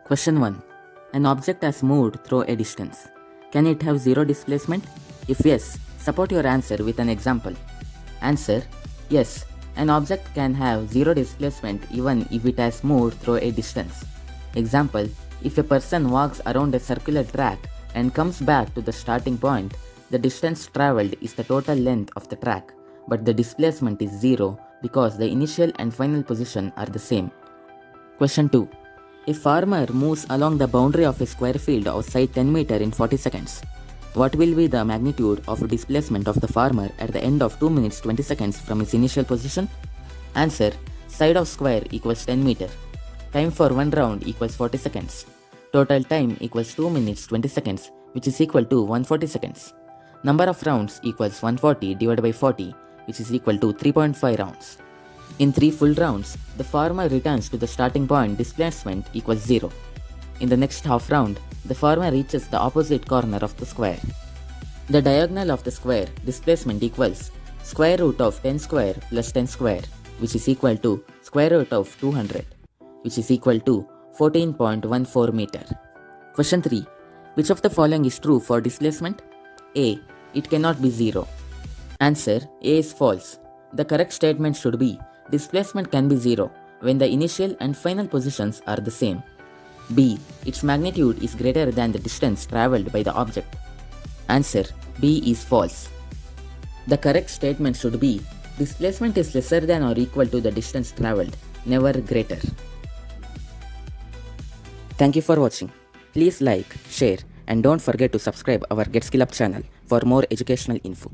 Question 1. An object has moved through a distance. Can it have zero displacement? If yes, support your answer with an example. Answer: yes, an object can have zero displacement even if it has moved through a distance. Example: if a person walks around a circular track and comes back to the starting point, the distance traveled is the total length of the track, but the displacement is zero because the initial and final position are the same. Question 2. A farmer moves along the boundary of a square field of side 10 meter in 40 seconds. What will be the magnitude of displacement of the farmer at the end of 2 minutes 20 seconds from his initial position? Answer: side of square equals 10 meter. Time for one round equals 40 seconds. Total time equals 2 minutes 20 seconds, which is equal to 140 seconds. Number of rounds equals 140 divided by 40, which is equal to 3.5 rounds. In 3 full rounds, the farmer returns to the starting point displacement equals 0. In the next half round, the farmer reaches the opposite corner of the square. The diagonal of the square displacement equals square root of 10 square plus 10 square, which is equal to square root of 200, which is equal to 14.14 meter. Question 3. Which of the following is true for displacement? A. It cannot be 0. Answer: A is false. The correct statement should be displacement can be 0 when the initial and final positions are the same. B. Its magnitude is greater than the distance travelled by the object. Answer: B is false. The correct statement should be displacement is lesser than or equal to the distance travelled, never greater. Thank you for watching. Please like, share, and don't forget to subscribe our Get Skill Up channel for more educational info.